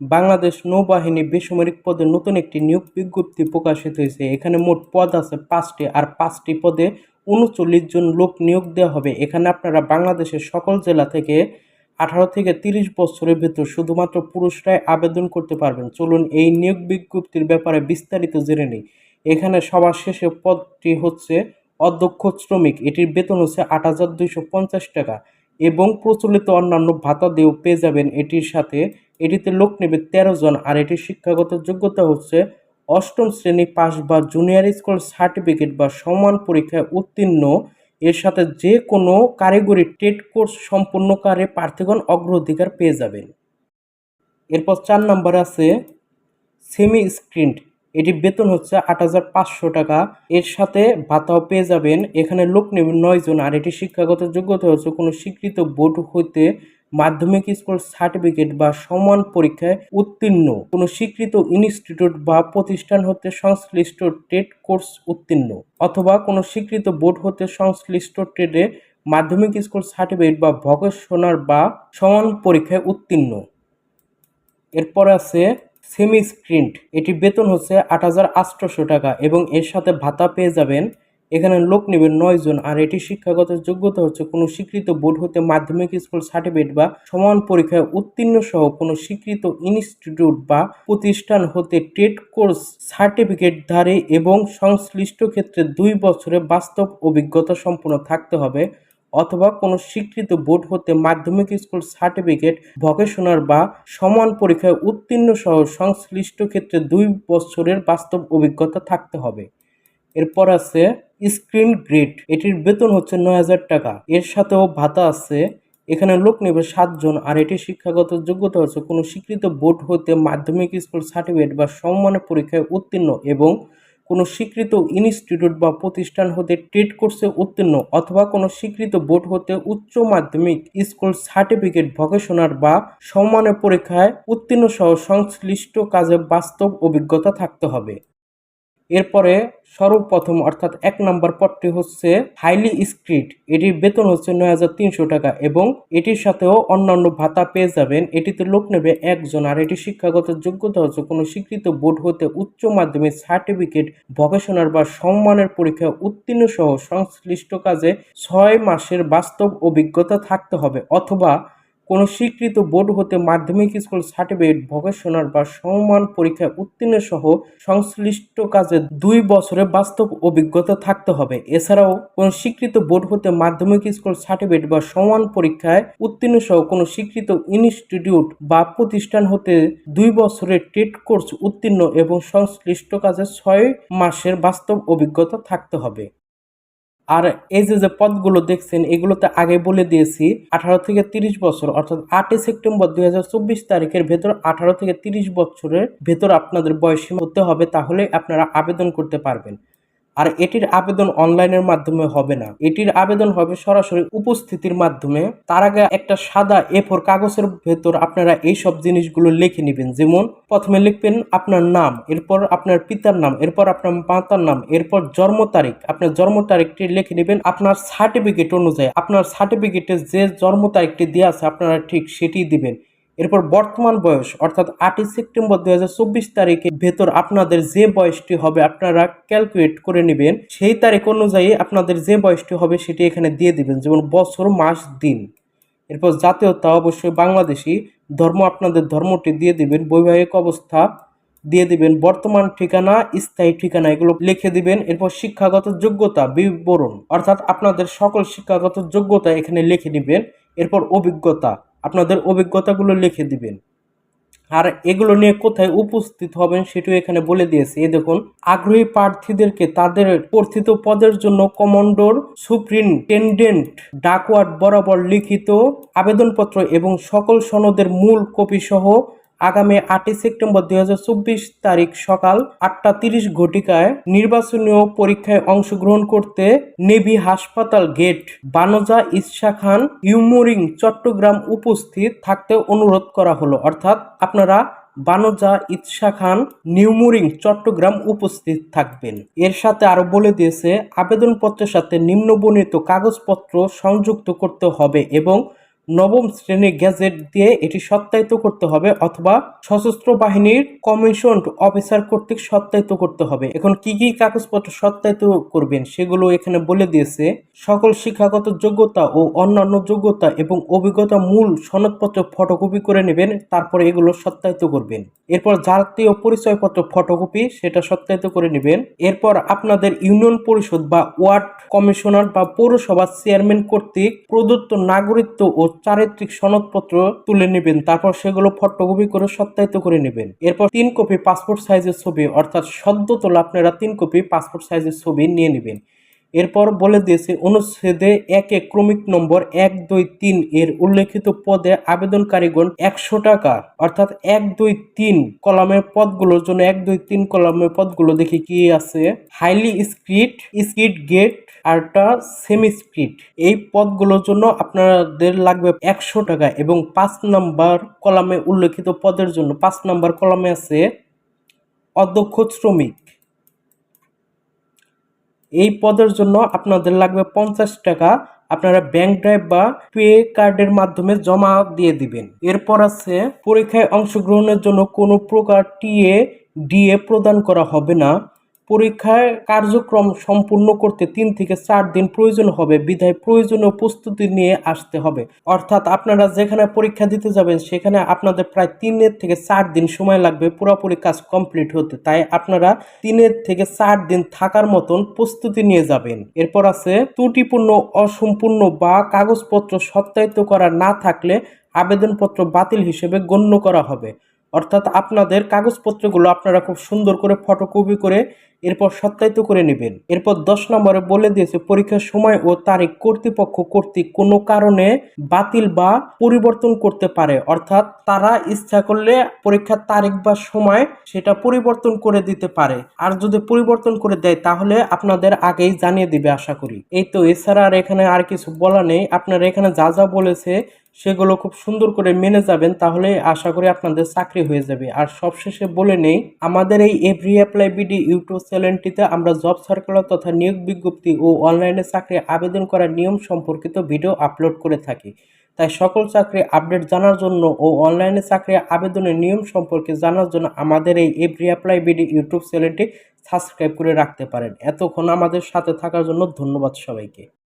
বাংলাদেশ নৌবাহিনী বেসামরিক পদে নতুন একটি নিয়োগ বিজ্ঞপ্তি প্রকাশিত হয়েছে। এখানে মোট পদ আছে 5টি, আর 5টি পদে 39 জন লোক নিয়োগ দেওয়া হবে। এখানে আপনারা বাংলাদেশের সকল জেলা থেকে 18 থেকে 30 বছরের ভেতর শুধুমাত্র পুরুষরাই আবেদন করতে পারবেন। চলুন এই নিয়োগ বিজ্ঞপ্তির ব্যাপারে বিস্তারিত জেনে নিই। এখানে সবার শেষে পদটি হচ্ছে অধ্যক্ষ শ্রমিক, এটির বেতন হচ্ছে 8,250 টাকা এবং প্রচলিত অন্যান্য ভাতা দিয়েও পেয়ে যাবেন এটির সাথে। এটিতে লোক নেবে 13 জন, আর এটির শিক্ষাগত যোগ্যতা হচ্ছে 8ম শ্রেণী পাস বা জুনিয়র স্কুল সার্টিফিকেট বা সমান পরীক্ষায় উত্তীর্ণ। এর সাথে যে কোনো কারিগরি ট্রেড কোর্স সম্পূর্ণকারী প্রার্থীগণ অগ্রাধিকার পেয়ে যাবেন। এরপর 4 নম্বরে আছে সেমি স্ক্রিন্ড, এটির বেতন হচ্ছে 8,500 টাকা, এর সাথে ভাতাও পেয়ে যাবেন। এখানে লোক নেবে 9 জন, আর এটি শিক্ষাগত যোগ্যতা হচ্ছে কোনো স্বীকৃত বোর্ড হইতে মাধ্যমিক স্কুল সার্টিফিকেট বা সমান পরীক্ষায় উত্তীর্ণ, কোনো স্বীকৃত ইনস্টিটিউট বা প্রতিষ্ঠান হতে সংশ্লিষ্ট ট্রেড কোর্স উত্তীর্ণ, অথবা কোনো স্বীকৃত বোর্ড হতে সংশ্লিষ্ট ট্রেডে মাধ্যমিক স্কুল সার্টিফিকেট বা ভোকেশনাল বা সমান পরীক্ষায় উত্তীর্ণ। এরপর আছে সেমি স্ক্রিন্ড, এটির বেতন হচ্ছে 8,800 টাকা এবং এর সাথে ভাতা পেয়ে যাবেন। এখানে লোক নেবেন 9 জন, আর এটি শিক্ষাগত যোগ্যতা হচ্ছে কোনো স্বীকৃত বোর্ড হতে মাধ্যমিক স্কুল সার্টিফিকেট বা সমান পরীক্ষায় উত্তীর্ণ সহ কোনো স্বীকৃত ইনস্টিটিউট বা প্রতিষ্ঠান হতে ট্রেড কোর্স সার্টিফিকেটধারী এবং সংশ্লিষ্ট ক্ষেত্রে 2 বছরের বাস্তব অভিজ্ঞতা সম্পন্ন থাকতে হবে, অথবা কোনো স্বীকৃত বোর্ড হতে মাধ্যমিক স্কুল সার্টিফিকেট, ভোকেশনাল বা সমান পরীক্ষায় উত্তীর্ণ সহ সংশ্লিষ্ট ক্ষেত্রে 2 বছরের বাস্তব অভিজ্ঞতা থাকতে হবে। এরপর আছে স্ক্রিন গ্রেড, এটির বেতন হচ্ছে 9,000 টাকা, এর সাথেও ভাতা আছে। এখানে লোক নেবে 7 জন, আর এটির শিক্ষাগত যোগ্যতা হচ্ছে কোনো স্বীকৃত বোর্ড হতে মাধ্যমিক স্কুল সার্টিফিকেট বা সমমানের পরীক্ষায় উত্তীর্ণ এবং কোনো স্বীকৃত ইনস্টিটিউট বা প্রতিষ্ঠান হতে ট্রেড কোর্সে উত্তীর্ণ, অথবা কোনো স্বীকৃত বোর্ড হতে উচ্চ মাধ্যমিক স্কুল সার্টিফিকেট, ভোকেশনাল বা সমমানের পরীক্ষায় উত্তীর্ণ সহ সংশ্লিষ্ট কাজে বাস্তব অভিজ্ঞতা থাকতে হবে। এরপরে সর্বপ্রথম অর্থাৎ 1 নম্বর পদটি হচ্ছে হাইলি স্কিল্ড, এটির বেতন হচ্ছে 9,300 টাকা এবং এটির সাথেও অন্যান্য ভাতা পেয়ে যাবেন। এটিতে লোক নেবে 1 জন, আর এটি শিক্ষাগত যোগ্যতা হচ্ছে কোনো স্বীকৃত বোর্ড হতে উচ্চ মাধ্যমিক সার্টিফিকেট, ভোকেশনাল বা সমমানের পরীক্ষায় উত্তীর্ণ সহ সংশ্লিষ্ট কাজে 6 মাসের বাস্তব অভিজ্ঞতা থাকতে হবে, অথবা কোনো স্বীকৃত বোর্ড হতে মাধ্যমিক স্কুল সার্টিফিকেট, ভোকেশনাল বা সমমান পরীক্ষায় উত্তীর্ণ সহ সংশ্লিষ্ট কাজে 2 বছরের বাস্তব অভিজ্ঞতা থাকতে হবে। এছাড়াও কোনো স্বীকৃত বোর্ড হতে মাধ্যমিক স্কুল সার্টিফিকেট বা সমান পরীক্ষায় উত্তীর্ণ সহ কোনো স্বীকৃত ইনস্টিটিউট বা প্রতিষ্ঠান হতে 2 বছরের ট্রেড কোর্স উত্তীর্ণ এবং সংশ্লিষ্ট কাজে 6 মাসের বাস্তব অভিজ্ঞতা থাকতে হবে। আর এই যে পদগুলো দেখছেন এগুলোতে আগে বলে দিয়েছি 18 থেকে 30 বছর, অর্থাৎ 8 সেপ্টেম্বর 2024 তারিখের ভেতর 18 থেকে 30 বছরের ভেতর আপনাদের বয়সসীমা হতে হবে, তাহলে আপনারা আবেদন করতে পারবেন। আর এটির আবেদন অনলাইনের মাধ্যমে হবে না, এটির আবেদন হবে সরাসরি উপস্থিতির মাধ্যমে। তার আগে একটা সাদা A4 কাগজের ভেতর আপনারা এই সব জিনিসগুলো লিখে নেবেন। যেমন প্রথমে লিখবেন আপনার নাম, এরপর আপনার পিতার নাম, এরপর আপনার মাতার নাম, এরপর জন্ম তারিখ, আপনার জন্ম তারিখটি লিখে নেবেন আপনার সার্টিফিকেট অনুযায়ী। আপনার সার্টিফিকেটে যে জন্ম তারিখটি দেওয়া আছে আপনারা ঠিক সেটি দিবেন। এরপর বর্তমান বয়স অর্থাৎ 8 সেপ্টেম্বর 2024 তারিখের ভেতর আপনাদের যে বয়সটি হবে আপনারা ক্যালকুলেট করে নেবেন, সেই তারিখ অনুযায়ী আপনাদের যে বয়সটি হবে সেটি এখানে দিয়ে দিবেন, যেমন বছর, মাস, দিন। এরপর জাতীয়তা অবশ্যই বাংলাদেশি, ধর্ম আপনাদের ধর্মটি দিয়ে দিবেন, বৈবাহিক অবস্থা দিয়ে দিবেন, বর্তমান ঠিকানা, স্থায়ী ঠিকানা এগুলো লিখে দিবেন। এরপর শিক্ষাগত যোগ্যতা বিবরণ অর্থাৎ আপনাদের সকল শিক্ষাগত যোগ্যতা এখানে লিখে দিবেন। এরপর অভিজ্ঞতা, আপনাদের অভিজ্ঞতাগুলো লিখে দিবেন। আর এগুলো নিয়ে কোথায় উপস্থিত হবেন সেটিও এখানে বলে দিয়েছে। এই দেখুন, আগ্রহী প্রার্থীদেরকে তাদের প্রার্থিত পদের জন্য কমান্ডর সুপ্রিনটেন্ডেন্ট ডাকওয়ার্ড বরাবর লিখিত আবেদনপত্র এবং সকল সনদের মূল কপি সহ আগামী 8 সেপ্টেম্বর 2024 তারিখ সকাল 8:30 ঘটিকায় নির্বাচনীয় পরীক্ষায় অংশগ্রহণ করতে নেভি হাসপাতাল গেট, বানজা ইচ্ছা খান, ইউমরিং, চট্টগ্রাম উপস্থিত থাকতে অনুরোধ করা হলো। অর্থাৎ আপনারা বানজা ইচ্ছা খান, নিউমুরিং, চট্টগ্রাম উপস্থিত থাকবেন। এর সাথে আরো বলে দিয়েছে আবেদনপত্রের সাথে নিম্নবর্ণিত কাগজপত্র সংযুক্ত করতে হবে এবং নবম শ্রেণীর গ্যাজেট দিয়ে এটি সত্যায়িত করতে হবে অথবা সশস্ত্র বাহিনীর কমিশনড অফিসার কর্তৃক সত্যায়িত করতে হবে। এখন কি কি কাগজপত্র সত্যায়িত করবেন সেগুলো এখানে বলে দিয়েছে। সকল শিক্ষাগত যোগ্যতা ও অন্যান্য যোগ্যতা এবং অভিজ্ঞতা মূল সনদপত্র ফটোকপি করে নেবেন, তারপরে এগুলো সত্যায়িত করবেন। এরপর জাতীয় পরিচয়পত্র ফটোকপি সেটা সত্যায়িত করে নেবেন। এরপর আপনাদের ইউনিয়ন পরিষদ বা ওয়ার্ড কমিশনার বা পৌরসভার চেয়ারম্যান কর্তৃক প্রদত্ত নাগরিকত্ব ও চারিত্রিক সনদপত্র তুলে নেবেন, তারপর সেগুলো ফটোকপি করে সত্যায়িত করে নেবেন। এরপর 3 কপি পাসপোর্ট সাইজের ছবি অর্থাৎ সদ্য তোলা আপনারা 3 কপি পাসপোর্ট সাইজের ছবি নিয়ে নেবেন। এরপর বলে দিয়েছে অনুচ্ছেদে 1 ক্রমিক নম্বর 1, 2, 3 এর উল্লেখিত পদে আবেদনকারীগণ 100 টাকা অর্থাৎ 1, 2, 3 কলামের পদগুলোর জন্য 1, 2, 3 কলামের পদগুলো দেখি কি আছে। হাইলি স্কিড গেট আরটা সেমি স্পিড, এই পদগুলোর জন্য আপনাদের লাগবে 100 টাকা এবং 5 নাম্বার কলামে উল্লেখিত পদের জন্য 5 নাম্বার কলামে আছে অধ্যক্ষ শ্রমিক, এই পদের জন্য আপনাদের লাগবে 50 টাকা। আপনারা ব্যাংক ড্রাইভ বা পে কার্ডের মাধ্যমে জমা দিয়ে দিবেন। এরপর আছে পরীক্ষায় অংশগ্রহণের জন্য কোনো প্রকার ডিএ প্রদান করা হবে না। পরীক্ষায় কার্যক্রম সম্পূর্ণ করতে 3 থেকে 4 দিন প্রয়োজন হবে, বিধায় প্রয়োজনীয় প্রস্তুতি নিয়ে আসতে হবে। অর্থাৎ আপনারা যেখানে পরীক্ষা দিতে যাবেন সেখানে আপনাদের প্রায় 3 থেকে 4 দিন সময় লাগবে পুরোপুরি কাজ কমপ্লিট হতে, তাই আপনারা 3 থেকে 4 দিন থাকার মতন প্রস্তুতি নিয়ে যাবেন। এরপর আছে ত্রুটিপূর্ণ, অসম্পূর্ণ বা কাগজপত্র সত্যায়িত করা না থাকলে আবেদনপত্র বাতিল হিসেবে গণ্য করা হবে। অর্থাৎ আপনাদের কাগজপত্রগুলো আপনারা খুব সুন্দর করে ফটোকপি করে এরপর সত্যায়িত করে নেবেন। এরপর 10 নম্বরে বলে দিয়েছে পরীক্ষার সময় ও তারিখ কর্তৃপক্ষ কর্তৃক কোনো কারণে বাতিল বা পরিবর্তন করতে পারে, অর্থাৎ তারা ইচ্ছা করলে পরীক্ষার তারিখ বা সময় সেটা পরিবর্তন করে দিতে পারে। আর যদি পরিবর্তন করে দেয় তাহলে আপনাদের আগেই জানিয়ে দিবে আশা করি। এই তো, এছাড়া আর এখানে আর কিছু বলা নেই। আপনারা এখানে যা যা বলেছে সেগুলো খুব সুন্দর করে মেনে যাবেন, তাহলে আশা করি আপনাদের চাকরি হয়ে যাবে। আর সবশেষে বলে নেই, আমাদের এই এভরি অ্যাপ্লাই বিডি ইউটিউব চ্যানেলটিতে আমরা জব সার্কুলার তথা নিয়োগ বিজ্ঞপ্তি ও অনলাইনে চাকরি আবেদন করার নিয়ম সম্পর্কিত ভিডিও আপলোড করে থাকি। তাই সকল চাকরি আপডেট জানার জন্য ও অনলাইনে চাকরি আবেদনের নিয়ম সম্পর্কে জানার জন্য আমাদের এই এভরি অ্যাপ্লাই বিডি ইউটিউব চ্যানেলটি সাবস্ক্রাইব করে রাখতে পারেন। এতক্ষণ আমাদের সাথে থাকার জন্য ধন্যবাদ সবাইকে।